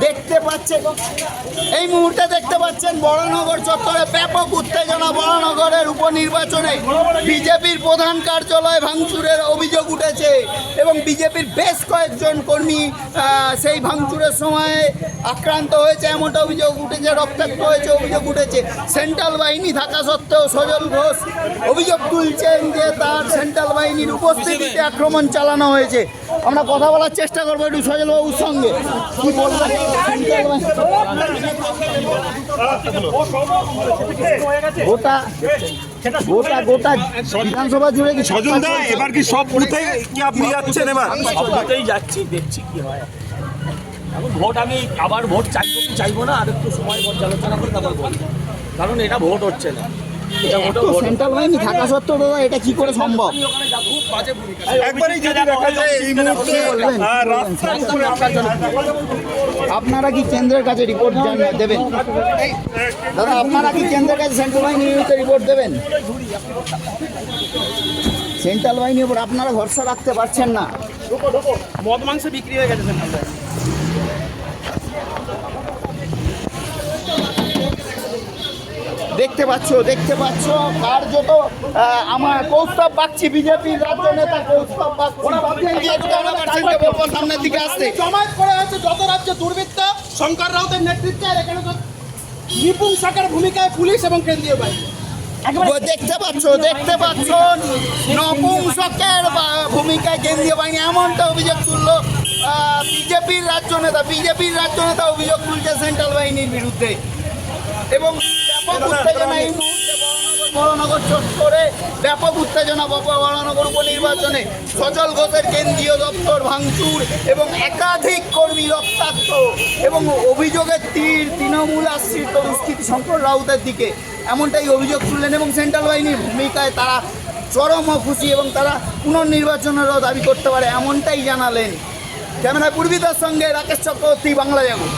দেখতে পাচ্ছেন এই মুহূর্তে দেখতে পাচ্ছেন বড়নগর চত্বরে ব্যাপক উত্তেজনা। বড়নগরের উপনির্বাচনে বিজেপির প্রধান কার্যালয় ভাঙচুরের অভিযোগ উঠেছে এবং বিজেপির বেশ কয়েকজন কর্মী সেই ভাঙচুরের সময় আক্রান্ত হয়েছে এমনটা অভিযোগ উঠেছে, রক্তাক্ত হয়েছে অভিযোগ উঠেছে। সেন্ট্রাল বাহিনী থাকা সত্ত্বেও সজল ঘোষ অভিযোগ তুলছেন যে তার সেন্ট্রাল বাহিনীর উপস্থিতিতে আক্রমণ চালানো হয়েছে। আমরা কথা বলার চেষ্টা করবো একটু সজলবাবুর সঙ্গে। কি বলবেন? গোটা বিধানসভা জুড়ে কি সজলদা এবার কি সব বুথে কি আপনি যাচ্ছেন? এবার সব বুথেই যাচ্ছি, দেখছি কি হয়। এখন ভোট আমি আবার ভোট চাইবো কি চাইবো না আর একটু সময় পর্যালোচনা করে তারপর বলবো, কারণ এটা ভোট হচ্ছে না। সেন্ট্রাল বাহিনী থাকা সত্ত্বেও দাদা এটা কি করে সম্ভব? একবারই যদি দেখা যায় এই মুহূর্তে আপনারা কি কেন্দ্রের কাছে রিপোর্ট দেবেন দাদা? আপনারা কি কেন্দ্রের কাছে সেন্ট্রাল বাহিনীর বিরুদ্ধে রিপোর্ট দেবেন? সেন্ট্রাল বাহিনীর উপর আপনারা ভরসা রাখতে পারছেন না। মদ মাংস বিক্রি হয়ে গেছে সেন্ট্রাল বাহিনী। দেখতে পাচ্ছ কার্যত আমার কৌস্তব বাগচি বিজেপির রাজ্য নেতা কৌস্তব বাগচি সামনের দিকে আসছে। জমায়েত করা হয়েছে যত রাজ্য দুর্বৃত্ত শঙ্কর রাউতের নেতৃত্বে। এখানে নিপুণ শাখার ভূমিকায় পুলিশ এবং কেন্দ্রীয় বাহিনী। দেখতে পাচ্ছ নপুংসকের ভূমিকায় কেন্দ্রীয় বাহিনী এমনটা অভিযোগ তুললো বিজেপির রাজ্য নেতা অভিযোগ তুলছে সেন্ট্রাল বাহিনীর বিরুদ্ধে এবং ব্যাপক উত্তেজনা এই মুহূর্তে বড়নগর চত্বরে। ব্যাপক উত্তেজনা বড়নগর উপনির্বাচনে সজল ঘোষের কেন্দ্রীয় দপ্তর ভাঙচুর এবং একাধিক কর্মী রক্তাক্ত এবং অভিযোগের তীর তৃণমূল আশ্রিত দুষ্কৃতী শঙ্কর রাউতের দিকে এমনটাই অভিযোগ তুললেন এবং সেন্ট্রাল বাহিনীর ভূমিকায় তারা চরম খুশি এবং তারা পুনর্নির্বাচনেরও দাবি করতে পারে এমনটাই জানালেন। ক্যামেরায় পূর্বিতার সঙ্গে রাকেশ চক্রবর্তী, বাংলা জাগো।